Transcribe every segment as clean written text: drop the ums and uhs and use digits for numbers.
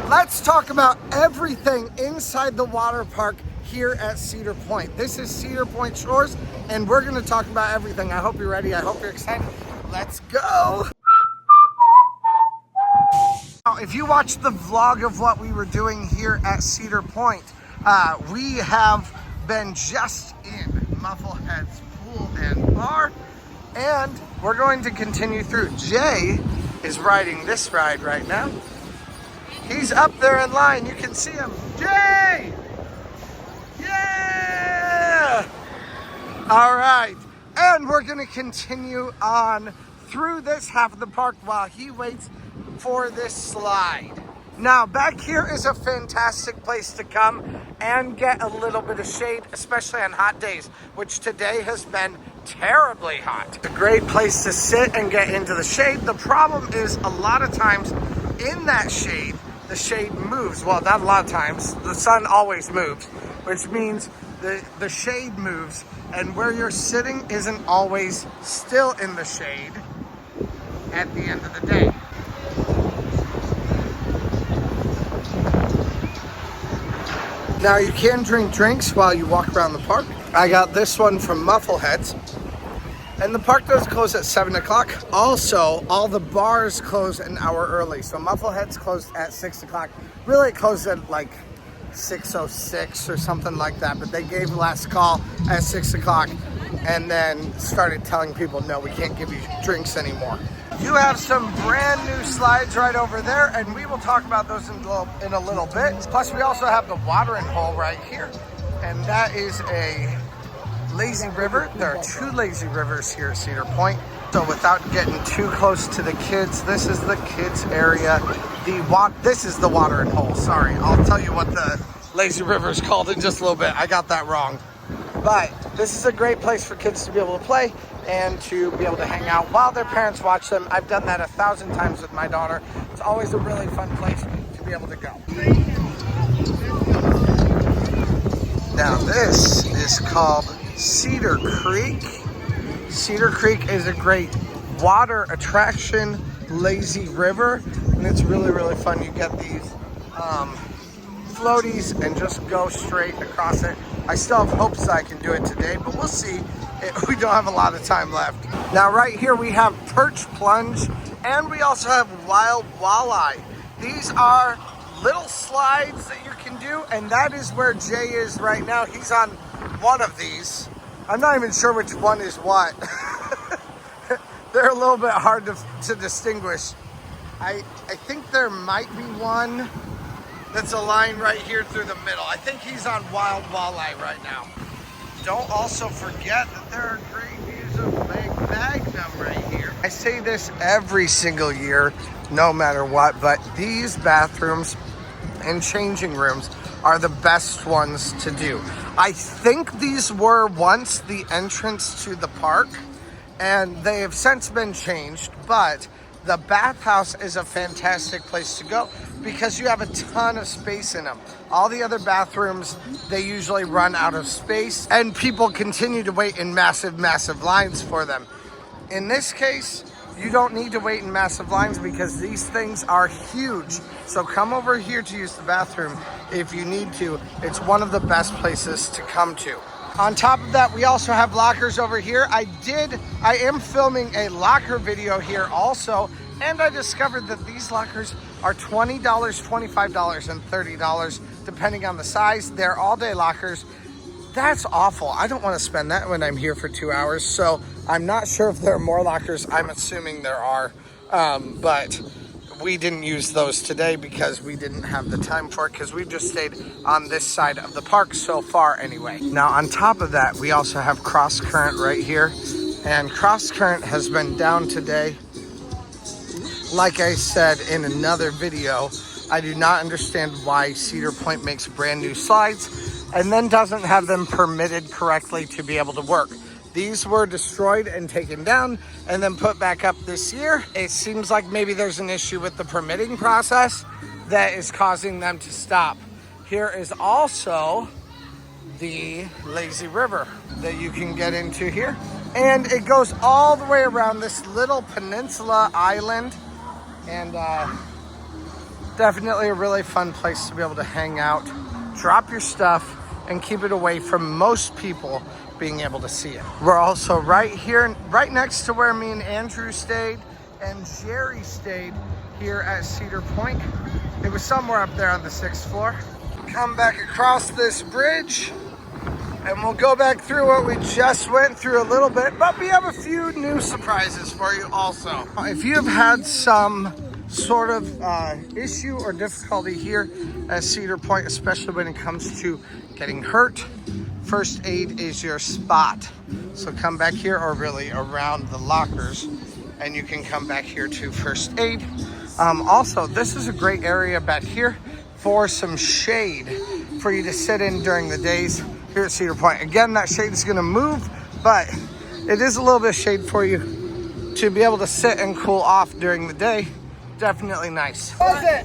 Let's talk about everything inside the water park here at Cedar Point. This is Cedar Point Shores, and we're gonna talk about everything. I hope you're ready. I hope you're excited. Let's go. Now, if you watched the vlog of what we were doing here at Cedar Point, we have been just in Mufflehead's pool and bar, and we're going to continue through. Jay is riding this ride right now. He's up there in line. You can see him. Jay! Yeah! All right. And we're going to continue on through this half of the park while he waits for this slide. Now, back here is a fantastic place to come and get a little bit of shade, especially on hot days, which today has been terribly hot. It's a great place to sit and get into the shade. The problem is a lot of times in that shade, the shade moves. Well, not a lot of times. The sun always moves, which means the shade moves, and where you're sitting isn't always still in the shade at the end of the day. Now, you can drink drinks while you walk around the park. I got this one from Muffleheads. And the park does close at 7 o'clock. Also, all the bars close an hour early. So Muffleheads closed at 6 o'clock. Really, it closed at like 6:06 or something like that. But they gave last call at 6 o'clock and then started telling people, no, we can't give you drinks anymore. You have some brand new slides right over there, and we will talk about those in a little bit. Plus, we also have the watering hole right here. And that is a lazy river. There are 2 lazy rivers here at Cedar Point. So without getting too close to the kids, this is the kids area. This is the watering hole. Sorry, I'll tell you what the lazy river is called in just a little bit. I got that wrong. But this is a great place for kids to be able to play and to be able to hang out while their parents watch them. I've done that 1,000 times with my daughter. It's always a really fun place to be able to go. Now this is called Cedar Creek. Cedar Creek is a great water attraction, lazy river, and it's really, really fun. You get these floaties and just go straight across it. I still have hopes that I can do it today, but we'll see. We don't have a lot of time left. Now right here we have perch plunge, and we also have wild walleye. These are little slides that you can do, and that is where Jay is right now. He's on one of these. I'm not even sure which one is what. They're a little bit hard to distinguish. I think there might be one that's a line right here through the middle. I think he's on wild walleye right now. Don't also forget that there are great views of Lake Magnum right here. I say this every single year, no matter what, but these bathrooms and changing rooms are the best ones to do. I think these were once the entrance to the park, and they have since been changed, but the bathhouse is a fantastic place to go because you have a ton of space in them. All the other bathrooms, they usually run out of space, and people continue to wait in massive, massive lines for them. In this case, you don't need to wait in massive lines because these things are huge. So come over here to use the bathroom if you need to. It's one of the best places to come to. On top of that, we also have lockers over here. I am filming a locker video here also, and I discovered that these lockers are $20, $25, and $30, depending on the size. They're all-day lockers. That's awful. I don't want to spend that when I'm here for 2 hours, so I'm not sure if there are more lockers. I'm assuming there are, but we didn't use those today because we didn't have the time for it, because we've just stayed on this side of the park so far anyway. Now, on top of that, we also have Cross Current right here, and Cross Current has been down today. Like I said in another video, I do not understand why Cedar Point makes brand new slides and then doesn't have them permitted correctly to be able to work. These were destroyed and taken down and then put back up this year. It seems like maybe there's an issue with the permitting process that is causing them to stop. Here is also the lazy river that you can get into here. And it goes all the way around this little peninsula island. And Definitely a really fun place to be able to hang out, drop your stuff, and keep it away from most people being able to see it. We're also right here, right next to where me and Andrew stayed and Jerry stayed here at Cedar Point. It was somewhere up there on the 6th floor. Come back across this bridge and we'll go back through what we just went through a little bit, but we have a few new surprises for you also. If you have had some sort of issue or difficulty here at Cedar Point, especially when it comes to getting hurt, first aid is your spot. So come back here, or really around the lockers, and you can come back here to first aid. Also, this is a great area back here for some shade for you to sit in during the days here at Cedar Point. Again, that shade is gonna move, but it is a little bit of shade for you to be able to sit and cool off during the day. Definitely nice.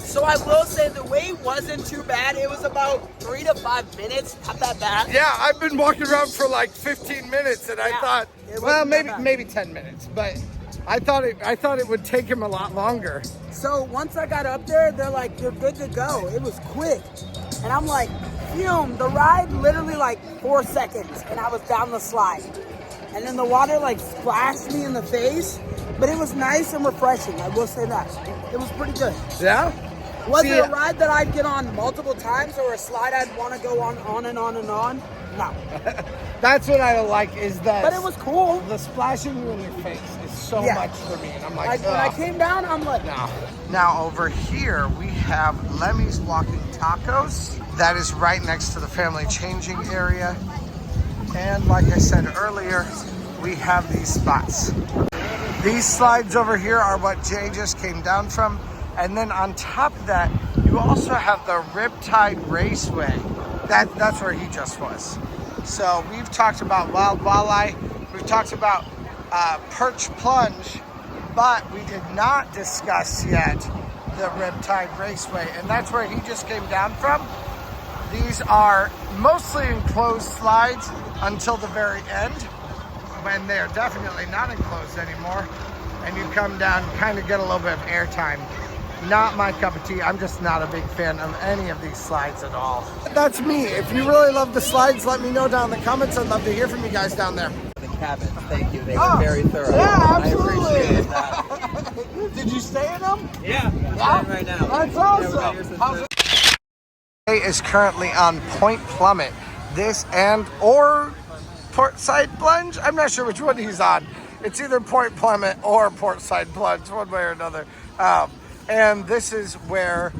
So I will say the wait wasn't too bad. It was about 3 to 5 minutes, not that bad. Yeah, I've been walking around for like 15 minutes, and I thought, well, maybe 10 minutes, but I thought it would take him a lot longer. So once I got up there, they're like, "You're good to go." It was quick, and I'm like, "Fume!" The ride literally like 4 seconds, and I was down the slide, and then the water like splashed me in the face. But it was nice and refreshing, I will say that. It was pretty good. Yeah? Was it a ride that I'd get on multiple times, or a slide I'd want to go on and on and on? No. That's what I don't like, is that. But it was cool. The splashing you in your face is so much for me. And I'm like, when I came down, I'm like, no. Now over here, we have Lemmy's Walking Tacos. That is right next to the family changing area. And like I said earlier, we have these spots. These slides over here are what Jay just came down from. And then on top of that, you also have the Riptide Raceway. That's where he just was. So we've talked about wild walleye. We've talked about perch plunge, but we did not discuss yet the Riptide Raceway. And that's where he just came down from. These are mostly enclosed slides until the very end, when they're definitely not enclosed anymore, and you come down and kind of get a little bit of airtime. Not my cup of tea. I'm just not a big fan of any of these slides at all. That's me. If you really love the slides, let me know down in the comments. I'd love to hear from you guys down there. The cabins, thank you. They were very thorough. Yeah, absolutely. I appreciate that. Did you stay in them? Yeah, I'm right now. That's awesome. Jay is currently on Point Plummet. This or Portside Plunge. I'm not sure which one he's on. It's either Point Plummet or Portside Plunge, one way or another. And this is where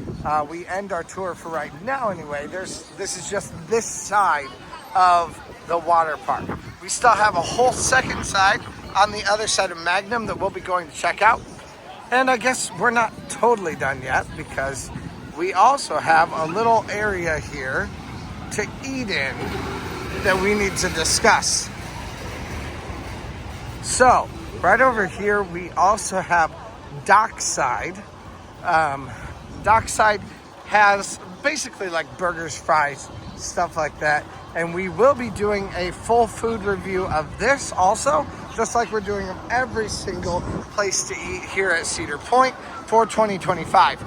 we end our tour for right now anyway. This is just this side of the water park. We still have a whole second side on the other side of Magnum that we'll be going to check out. And I guess we're not totally done yet, because we also have a little area here to eat in that we need to discuss. So right over here, we also have Dockside. Dockside has basically like burgers, fries, stuff like that. And we will be doing a full food review of this also, just like we're doing of every single place to eat here at Cedar Point for 2025.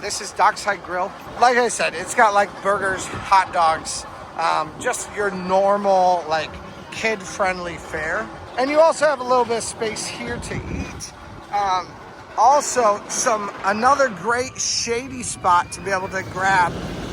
This is Dockside Grill. Like I said, it's got like burgers, hot dogs, just your normal like kid-friendly fare. And you also have a little bit of space here to eat. Also, another great shady spot to be able to grab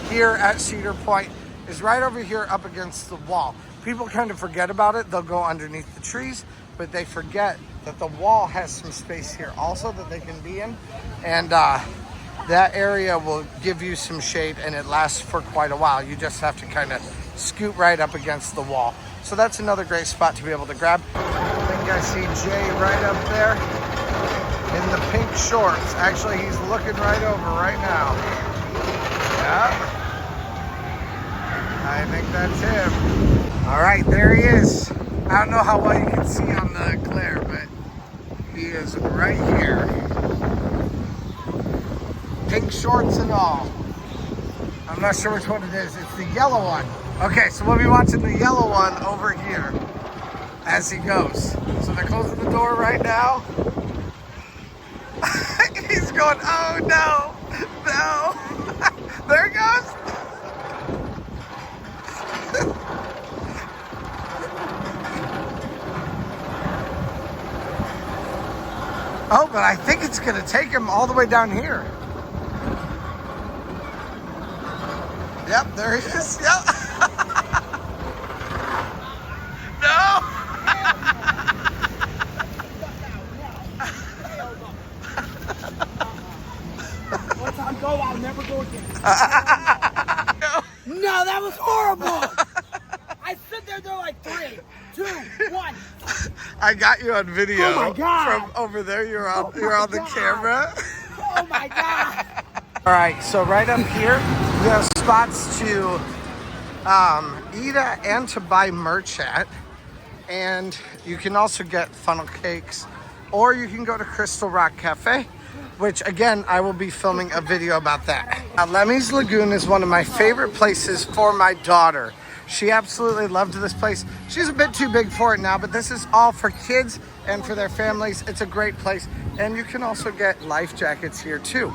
here at Cedar Point is right over here up against the wall. People kind of forget about it. They'll go underneath the trees, but they forget that the wall has some space here also that they can be in. And that area will give you some shade, and it lasts for quite a while. You just have to kind of scoot right up against the wall. So that's another great spot to be able to grab. I think I see Jay right up there in the pink shorts. Actually, he's looking right over right now. Yeah. I think that's him. All right, there he is. I don't know how well you can see on the glare, but he is right here. Pink shorts and all. I'm not sure which one it is. It's the yellow one. Okay, so we'll be watching the yellow one over here as he goes. So they're closing the door right now. He's going, oh no. No. There it goes. Oh, but I think it's gonna take him all the way down here. Yep, there he is. Yep. No. One time go, I'll never go again. No, that was horrible. I stood there, they're like 3, 2, 1. I got you on video. Oh my God. From over there. You're on the God. camera. Oh my God. All right, so right up here, we have spots to eat at and to buy merch at. And you can also get funnel cakes, or you can go to Crystal Rock Cafe, which again, I will be filming a video about that. Lemmy's Lagoon is one of my favorite places for my daughter. She absolutely loved this place. She's a bit too big for it now, but this is all for kids and for their families. It's a great place. And you can also get life jackets here too.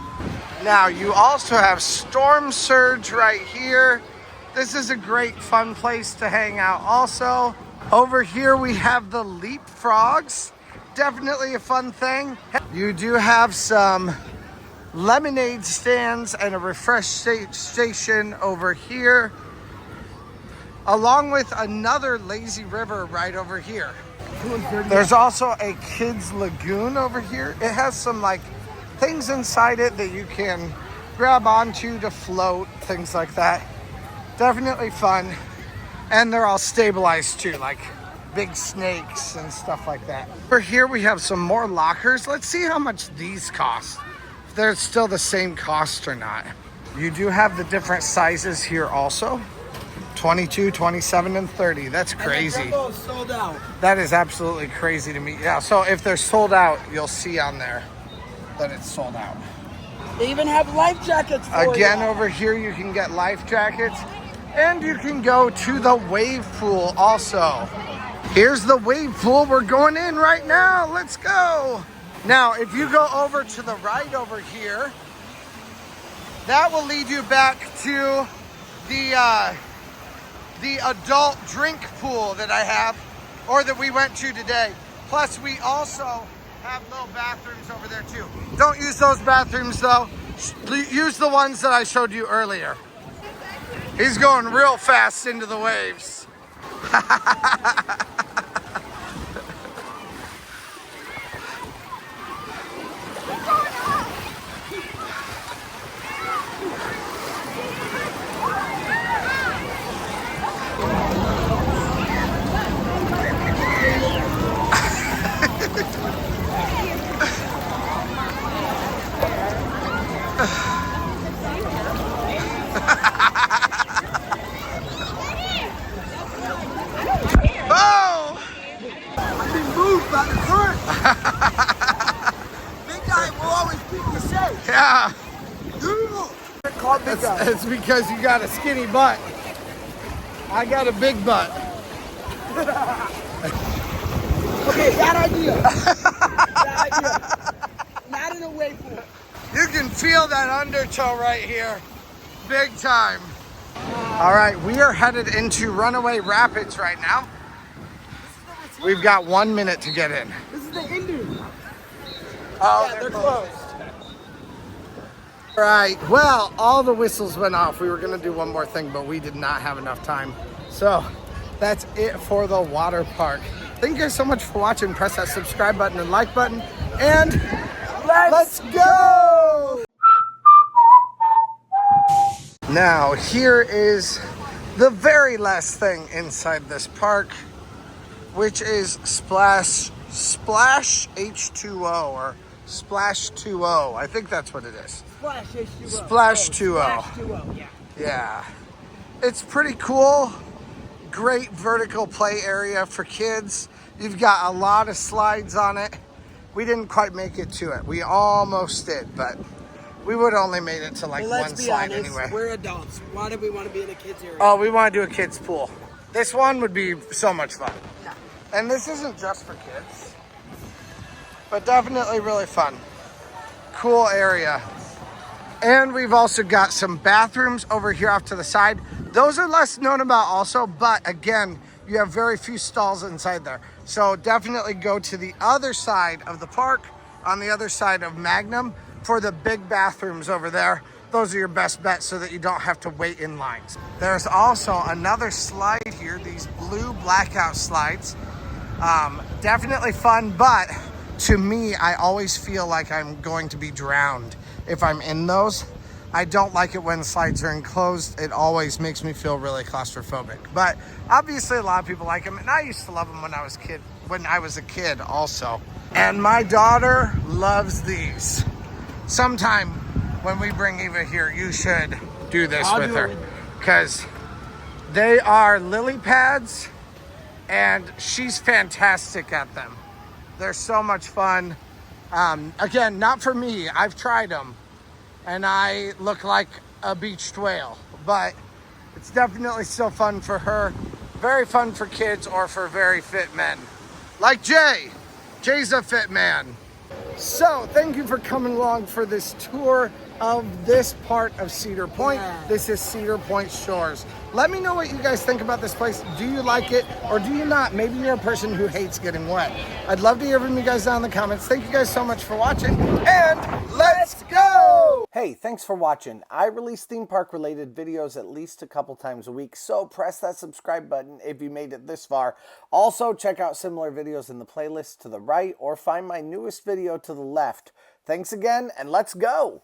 Now, you also have Storm Surge right here. This is a great fun place to hang out also. Over here we have the Leapfrogs. Definitely a fun thing. You do have some lemonade stands and a refresh station over here, along with another lazy river right over here. There's also a kids lagoon over here. It has some like things inside it that you can grab onto to float, things like that. Definitely fun. And they're all stabilized too, like big snakes and stuff like that. Over here we have some more lockers. Let's see how much these cost. If they're still the same cost or not. You do have the different sizes here also. 22, 27, and 30. That's crazy. And the sold out. That is absolutely crazy to me. Yeah, so if they're sold out, you'll see on there that it's sold out. They even have life jackets for Again, you. over here you can get life jackets, and you can go to the wave pool also. Here's the wave pool. We're going in right now. Let's go. Now, if you go over to the right over here, that will lead you back to the adult drink pool that I have, or that we went to today. Plus, we also have little bathrooms over there too. Don't use those bathrooms though. Use the ones that I showed you earlier. He's going real fast into the waves. Oh! I've been moved by the current. Big guy will always keep you safe. Yeah. Call big guy. It's because you got a skinny butt. I got a big butt. Okay, bad idea. Bad idea. Not in a wave pool. You can feel that undertow right here. Big time. All right, we are headed into Runaway Rapids right now. We've got 1 minute to get in. This is the Indian. Oh, Yeah, they're closed. All right, well, all the whistles went off. We were gonna do one more thing, but we did not have enough time. So that's it for the water park. Thank you guys so much for watching. Press that subscribe button and like button, and let's go! Now, here is the very last thing inside this park, which is Splash H2O, or Splash 2O. I think that's what it is. Splash H2O. Splash 2O. Splash 2O, yeah. Yeah. It's pretty cool. Great vertical play area for kids. You've got a lot of slides on it. We didn't quite make it to it. We almost did, but we would only made it to like Well, one let's be slide honest, anyway. we're adults. Why do we want to be in a kid's area? Oh, we want to do a kids pool. This one would be so much fun. And this isn't just for kids, but definitely really fun. Cool area. And we've also got some bathrooms over here off to the side. Those are less known about also, but again, you have very few stalls inside there. So definitely go to the other side of the park, on the other side of Magnum, for the big bathrooms over there. Those are your best bets so that you don't have to wait in lines. There's also another slide here, these blue blackout slides. Definitely fun, but to me, I always feel like I'm going to be drowned if I'm in those. I don't like it when slides are enclosed. It always makes me feel really claustrophobic. But obviously a lot of people like them, and I used to love them when I was a kid also. And my daughter loves these. Sometime when we bring Eva here, you should do this with her, because they are lily pads and she's fantastic at them. They're so much fun. Again, not for me. I've tried them and I look like a beached whale, but it's definitely still fun for her. Very fun for kids or for very fit men. Like Jay. Jay's a fit man. So thank you for coming along for this tour of this part of Cedar Point. Yeah. This is Cedar Point Shores. Let me know what you guys think about this place. Do you like it or do you not? Maybe you're a person who hates getting wet. I'd love to hear from you guys down in the comments. Thank you guys so much for watching, and let's go! Hey, thanks for watching. I release theme park related videos at least a couple times a week, so press that subscribe button if you made it this far. Also, check out similar videos in the playlist to the right or find my newest video to the left. Thanks again, and let's go!